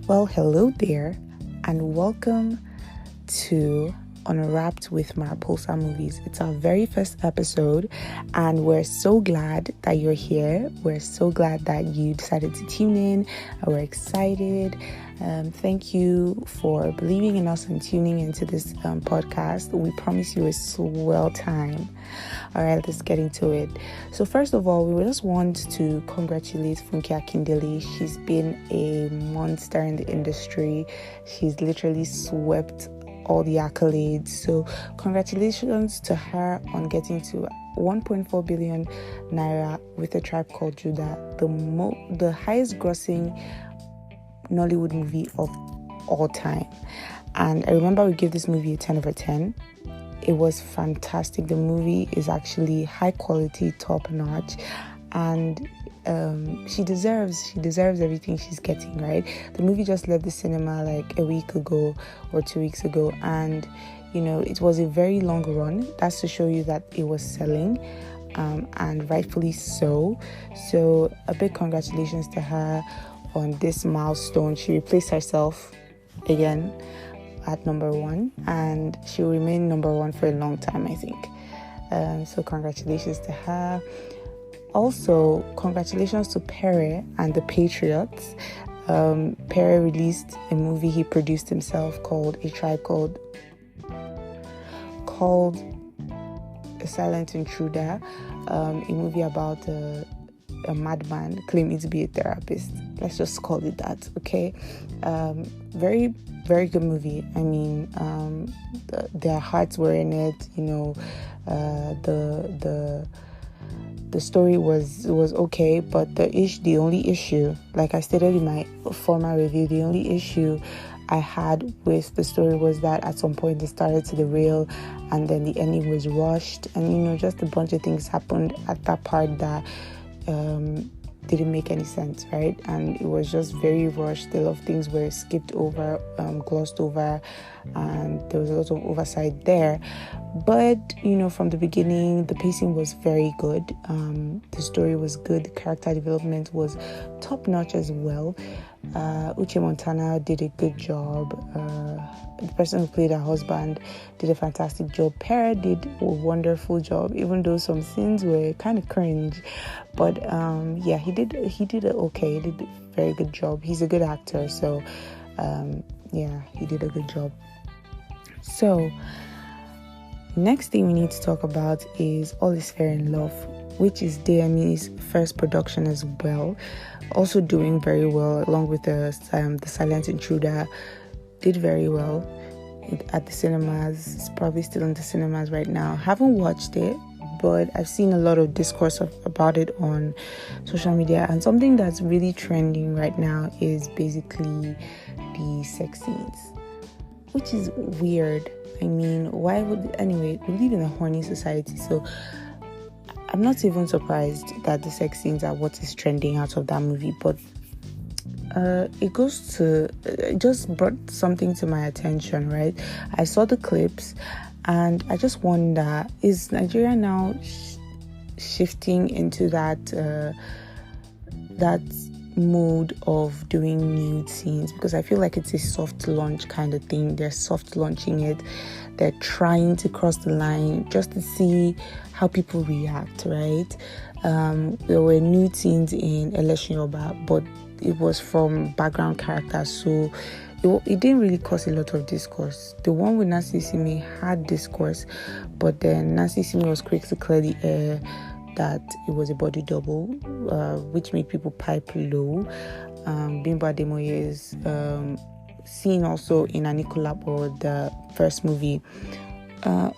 Well, hello there, and welcome to Unwrapped with Marapolsa movies. It's our very first episode, and we're so glad that you're here. We're so glad that you decided to tune in. We're excited. Thank you for believing in us and tuning into this podcast. We promise you a swell time. All right, let's get into it. So first of all, we just want to congratulate Funke Akindele. She's been a monster in the industry. She's literally swept all the accolades. So congratulations to her on getting to 1.4 billion naira with A Tribe Called Judah, the highest grossing Nollywood movie of all time. And I remember we gave this movie a 10 over 10. It was fantastic. The movie is actually high quality, top notch, and she deserves everything she's getting, right? The movie just left the cinema like a week ago or 2 weeks ago, and it was a very long run. That's to show you that it was selling, and rightfully so. So a big congratulations to her on this milestone. She replaced herself again at number one, and she will remain number one for a long time, I think. So congratulations to her. Also, congratulations to Pere and the Patriots. Pere released a movie he produced himself called A Tribe Called A Silent Intruder, a movie about a madman claiming to be a therapist. Let's just call it that, okay? Very, very good movie. I mean, their hearts were in it. The story was okay, but the only issue, like I stated in my former review, the only issue I had with the story was that at some point they started to derail, and then the ending was rushed, and just a bunch of things happened at that part that didn't make any sense, right? And it was just very rushed. A lot of things were skipped over, glossed over, and there was a lot of oversight there. But from the beginning, the pacing was very good. The story was good. The character development was top notch as well. Uche Montana did a good job. The person who played her husband did a fantastic job. Pere did a wonderful job, even though some scenes were kind of cringe. But he did okay. He did a very good job. He's a good actor, so he did a good job. So next thing we need to talk about is All Is Fair in Love, which is DME's first production as well. Also doing very well, along with the Silent Intruder. Did very well at the cinemas. It's probably still in the cinemas right now. Haven't watched it, but I've seen a lot of discourse about it on social media. And something that's really trending right now is basically the sex scenes, which is weird. I mean, we live in a horny society, so I'm not even surprised that the sex scenes are what is trending out of that movie. But it just brought something to my attention, right? I saw the clips, and I just wonder, is Nigeria now shifting into that mode of doing nude scenes? Because I feel like it's a soft launch kind of thing. They're soft launching it. They're trying to cross the line just to see how people react, right? There were nude scenes in Election Yoba, but it was from background characters, so it didn't really cause a lot of discourse. The one with Nancy Simi had discourse, but then Nancy Simi was quick to clear the air that it was a body double, which made people pipe low. Bimbo Ademoye's scene also in Anikulapo, the first movie,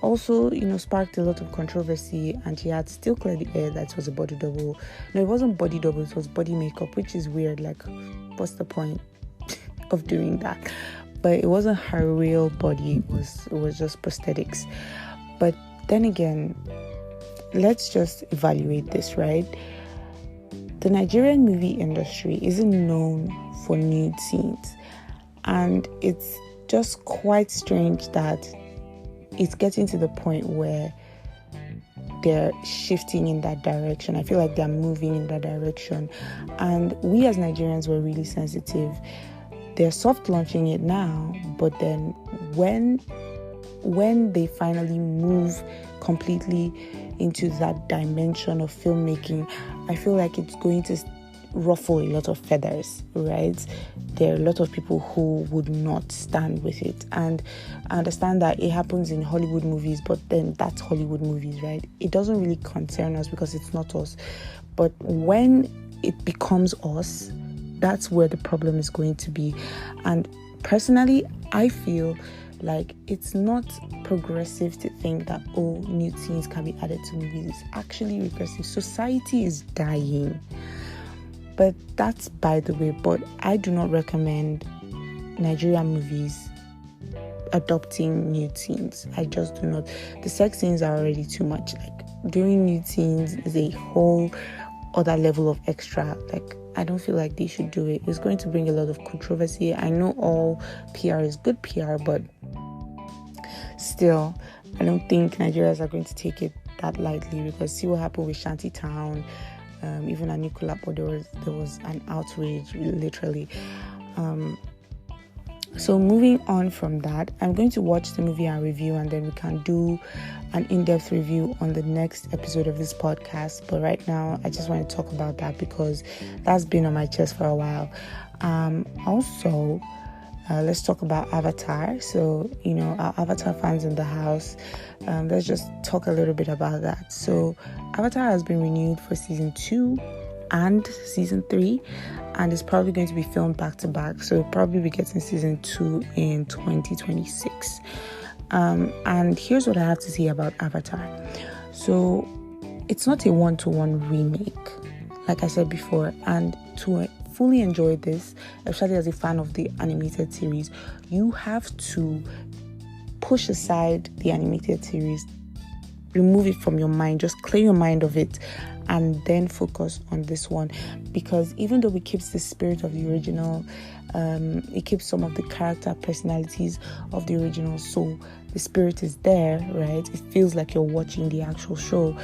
also sparked a lot of controversy, and she had still cleared the air that it was a body double. No, it wasn't body double, it was body makeup, which is weird. Like, what's the point of doing that? But it wasn't her real body, it was just prosthetics. But then again, let's just evaluate this, right? The Nigerian movie industry isn't known for nude scenes, and it's just quite strange that it's getting to the point where they're shifting in that direction. I feel like they're moving in that direction, and we as Nigerians were really sensitive they're soft launching it now, but then when they finally move completely into that dimension of filmmaking, I feel like it's going to ruffle a lot of feathers, right? There are a lot of people who would not stand with it, and I understand that it happens in Hollywood movies, but then that's Hollywood movies, right? It doesn't really concern us because it's not us. But when it becomes us, that's where the problem is going to be. And personally, I feel like it's not progressive to think that, oh, new teens can be added to movies. It's actually regressive. Society is dying. But that's by the way. But I do not recommend Nigerian movies adopting new teens. I just do not. The sex scenes are already too much. Like, doing new teens is a whole other level of extra. Like, I don't feel like they should do it. It's going to bring a lot of controversy. I know all PR is good PR, but still, I don't think Nigerians are going to take it that lightly, because see what happened with Shantytown. Even a Anikulapo, there was an outrage, literally. So moving on from that, I'm going to watch the movie and review, and then we can do an in-depth review on the next episode of this podcast. But right now, I just want to talk about that because that's been on my chest for a while. Also, let's talk about Avatar. So, our Avatar fans in the house, let's just talk a little bit about that. So, Avatar has been renewed for season 2 and season 3, and it's probably going to be filmed back to back. So, we'll probably be getting season 2 in 2026. And here's what I have to say about Avatar. So, it's not a one-to-one remake, like I said before, and to fully enjoy this, especially as a fan of the animated series, you have to push aside the animated series, remove it from your mind, just clear your mind of it, and then focus on this one. Because even though it keeps the spirit of the original, it keeps some of the character personalities of the original, so the spirit is there, right? It feels like you're watching the actual show.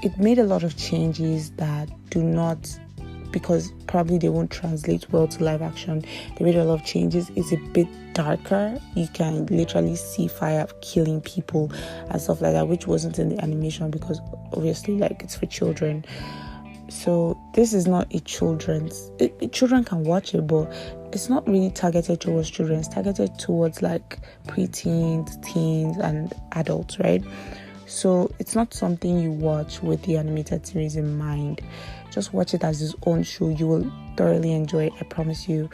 It made a lot of changes that do not, because probably they won't translate well to live action. They made a lot of changes. It's a bit darker. You can literally see fire killing people and stuff like that, which wasn't in the animation because obviously, like, it's for children. So this is not a children's. Children can watch it, but it's not really targeted towards children. It's targeted towards like preteens, teens, and adults, right? So it's not something you watch with the animated series in mind. Just watch it as its own show. You will thoroughly enjoy it, I promise you.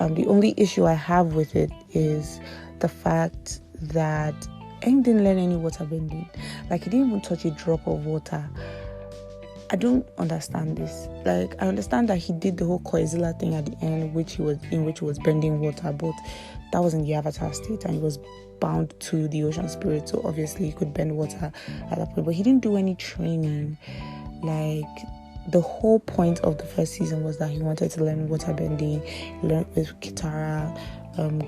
The only issue I have with it is the fact that Aang didn't learn any water bending. Like, he didn't even touch a drop of water. I don't understand this. Like, I understand that he did the whole Koizilla thing at the end, which he was bending water, but that was in the Avatar state, and he was bound to the ocean spirit, so obviously he could bend water at that point. But he didn't do any training. Like, the whole point of the first season was that he wanted to learn water bending, learn with Kitara,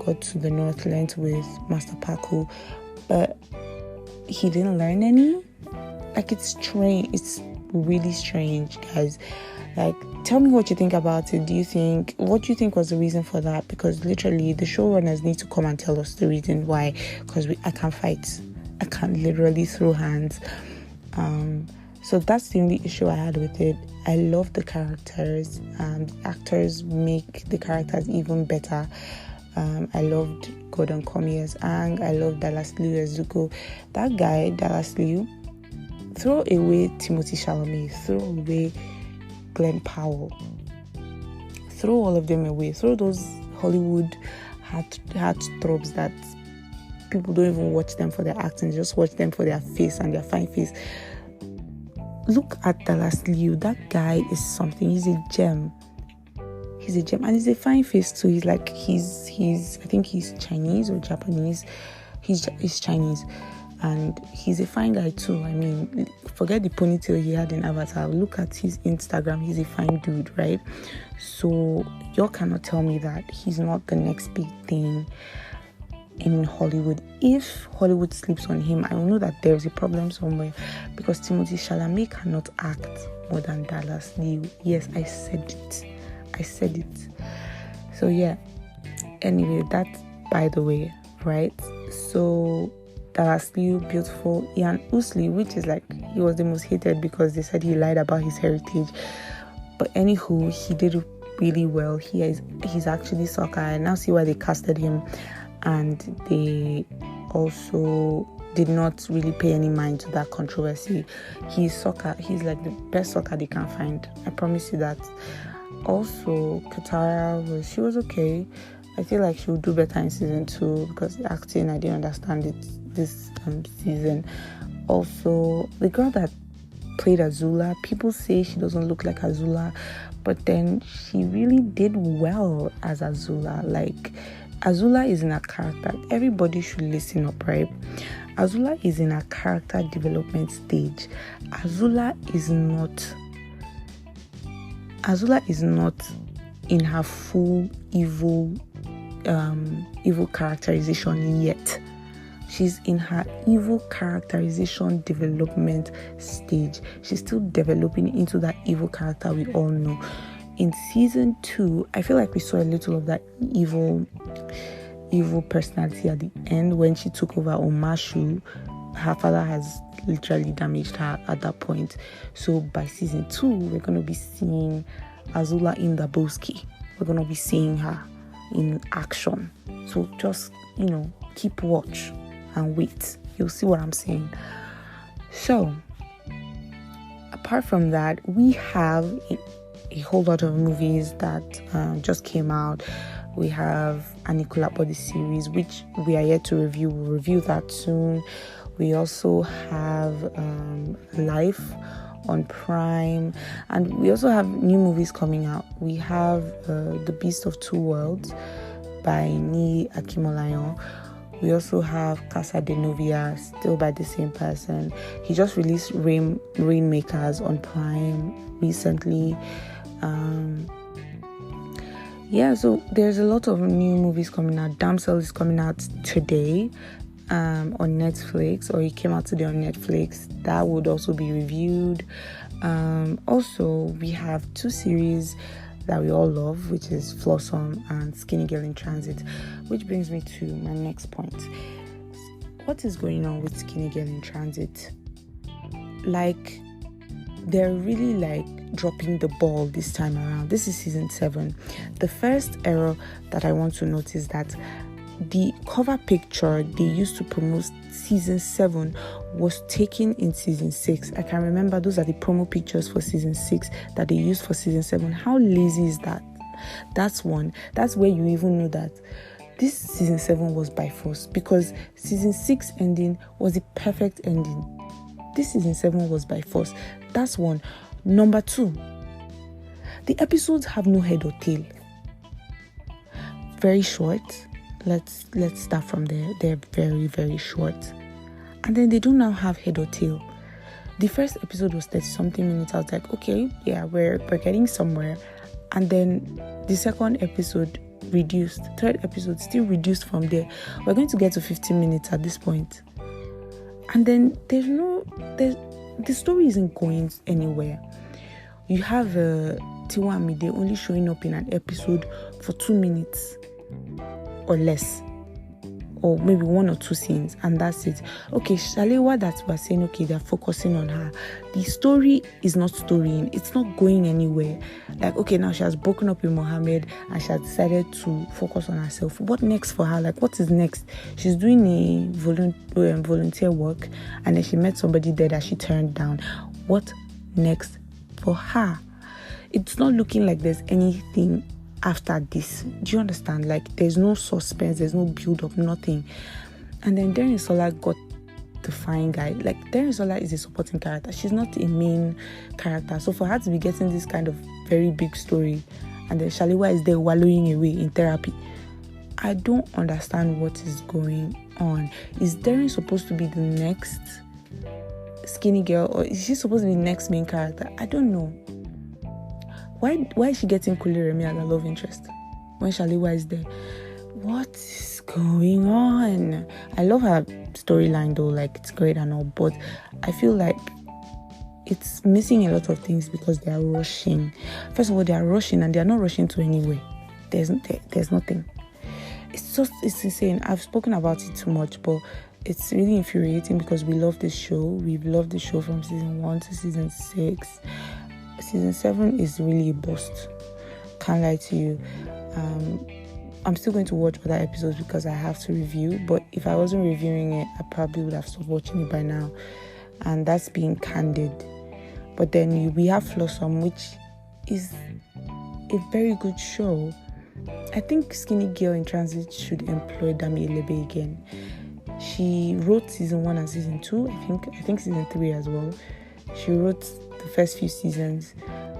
got to the North, learned with Master Paku, but he didn't learn any. Like, it's strange. It's really strange, guys. Like, tell me what you think about it. What do you think was the reason for that? Because literally the showrunners need to come and tell us the reason why, because I can't fight. I can't literally throw hands. So that's the only issue I had with it. I love the characters, and actors make the characters even better. I loved Gordon Komi as Aang. I loved Dallas Liu as Zuko. That guy, Dallas Liu, throw away Timothy Chalamet, throw away Glenn Powell, throw all of them away, throw those Hollywood heartthrobs that people don't even watch them for their acting, just watch them for their face and their fine face. Look at Dallas Liu. That guy is something. He's a gem. He's a gem, and he's a fine face too. He's I think he's Chinese or Japanese. He's Chinese. And he's a fine guy too. I mean, forget the ponytail he had in Avatar. Look at his Instagram. He's a fine dude, right? So y'all cannot tell me that he's not the next big thing in Hollywood. If Hollywood sleeps on him, I know that there's a problem somewhere, because Timothy Chalamet cannot act more than Dallas Liu. Yes, I said it. So yeah, Anyway, that's by the way, right? So Dalasliu, beautiful. Ian Usli, which is like, he was the most hated because they said he lied about his heritage. But anywho, he did really well. He's actually soccer. I now see why they casted him, and they also did not really pay any mind to that controversy. He's soccer. He's like the best soccer they can find. I promise you that. Also, Katara she was okay. I feel like she would do better in season 2 because the acting, I didn't understand it this season. Also, the girl that played Azula, people say she doesn't look like Azula, but then she really did well as Azula. Like, Azula is in a character. Everybody should listen up, right? Azula is in a character development stage. Azula is not in her full evil characterization yet. She's in her evil characterization development stage. She's still developing into that evil character we all know. In season 2, I feel like we saw a little of that evil personality at the end when she took over Omashu. Her father has literally damaged her at that point. So by season 2, we're going to be seeing Azula in the Boski. We're going to be seeing her in action. So just, keep watch and wait. You'll see what I'm saying. So, apart from that, we have a whole lot of movies that just came out. We have Anikula Body series, which we are yet to review. We'll review that soon. We also have Life on Prime, and we also have new movies coming out. We have The Beast of Two Worlds by Ni Akimolayan. We also have Casa de Novia, still by the same person. He just released Rainmakers on Prime recently. So there's a lot of new movies coming out. Damsel is coming out today on Netflix, or it came out today on Netflix. That would also be reviewed. Also, we have 2 series that we all love, which is Flossom and Skinny Girl in Transit, which brings me to my next point. What is going on with Skinny Girl in Transit? Like, they're really dropping the ball this time around. This is season 7. The first error that I want to note is that the cover picture they used to promote season 7 was taken in season 6. I can remember those are the promo pictures for season 6 that they used for season 7. How lazy is that? That's one. That's where you even know that this season 7 was by force, because season 6 ending was the perfect ending. This season 7 was by force. That's one. Number 2, the episodes have no head or tail. Very short. Let's start from there. They're very, very short. And then they do now have head or tail. The first episode was 30-something minutes. I was like, okay, yeah, we're getting somewhere. And then the second episode reduced. Third episode still reduced from there. We're going to get to 15 minutes at this point. And then the story isn't going anywhere. You have Tiwa Amide only showing up in an episode for 2 minutes or less, or maybe 1 or 2 scenes, and that's it. Okay, Shalewa, that we're saying, okay, they're focusing on her. The story is not storying. It's not going anywhere. Like, okay, now she has broken up with Mohammed and she has decided to focus on herself. What next for her? Like, what is next? She's doing a volunteer work, and then she met somebody there that she turned down. What next for her? It's not looking like there's anything after this. Do you understand? Like, there's no suspense, there's no build-up, nothing. And then Darren Sola got the fine guy. Like, Darren Sola is a supporting character. She's not a main character. So for her to be getting this kind of very big story, and then Shaliwa is there wallowing away in therapy, I don't understand what is going on. Is Darren supposed to be the next skinny girl, or is she supposed to be the next main character? I don't know. Why is she getting Kuliremi as a love interest when Shaliwa is there? What is going on? I love her storyline though, like, it's great and all, but I feel like it's missing a lot of things because they are rushing. First of all, they are rushing, and they are not rushing to anywhere. There's nothing. it's insane. I've spoken about it too much, but it's really infuriating because we love this show. We've loved the show from season 1 to season 6. Season 7 is really a bust. Can't lie to you. I'm still going to watch other episodes because I have to review, but if I wasn't reviewing it, I probably would have stopped watching it by now, and that's being candid. But then we have Flossom, which is a very good show. I think Skinny Girl in Transit should employ Dami Elebe again. She wrote season 1 and season 2, I think season 3 as well. She wrote the first few seasons,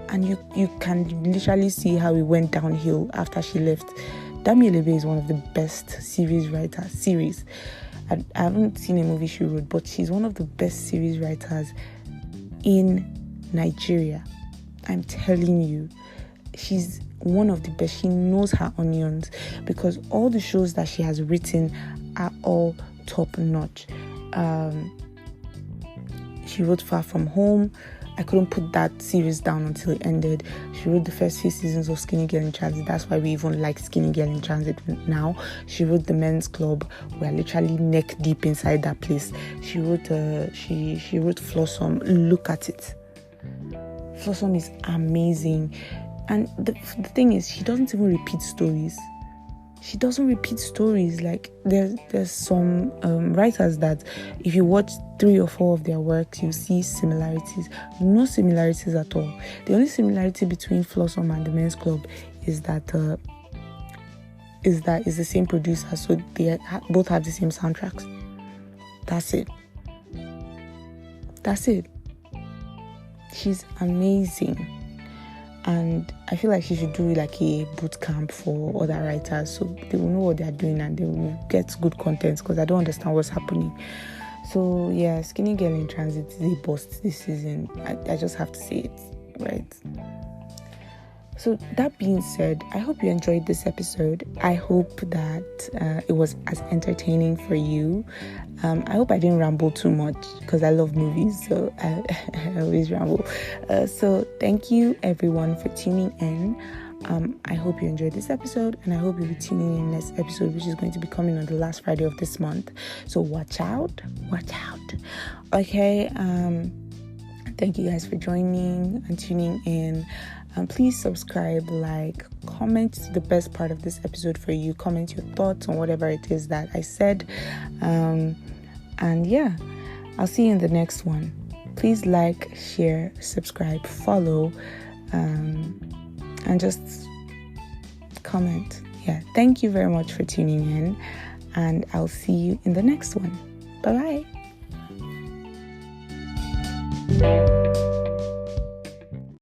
and you can literally see how it went downhill after she left. Dami Elebe is one of the best series writers. I haven't seen a movie she wrote, but she's one of the best series writers in Nigeria. I'm telling you, she's one of the best. She knows her onions, because all the shows that she has written are all top notch. She wrote Far From Home. I couldn't put that series down until it ended. She wrote the first few seasons of Skinny Girl in Transit. That's why we even like Skinny Girl in Transit now. She wrote The Men's Club. We're literally neck deep inside that place. She wrote she wrote Flossom. Look at it. Flossom is amazing. And the thing is, she doesn't even repeat stories. Like there's some writers that if you watch 3 or 4 of their works, you see similarities. No similarities at all. The only similarity between Flossom and The Men's Club is that it's the same producer, so they both have the same soundtracks. That's it. She's amazing. And I feel like she should do like a boot camp for other writers, so they will know what they're doing and they will get good content, because I don't understand what's happening. So yeah, Skinny Girl in Transit is a bust this season. I just have to say it, right? So that being said, I hope you enjoyed this episode. I hope that it was as entertaining for you. I hope I didn't ramble too much, because I love movies, so I always ramble. So thank you everyone for tuning in. I hope you enjoyed this episode, and I hope you'll be tuning in next episode, which is going to be coming on the last Friday of this month. So watch out. Okay. Thank you guys for joining and tuning in. Please subscribe, like, comment the best part of this episode for you. Comment your thoughts on whatever it is that I said. And yeah, I'll see you in the next one. Please like, share, subscribe, follow, and just comment. Yeah, thank you very much for tuning in, and I'll see you in the next one. Bye-bye.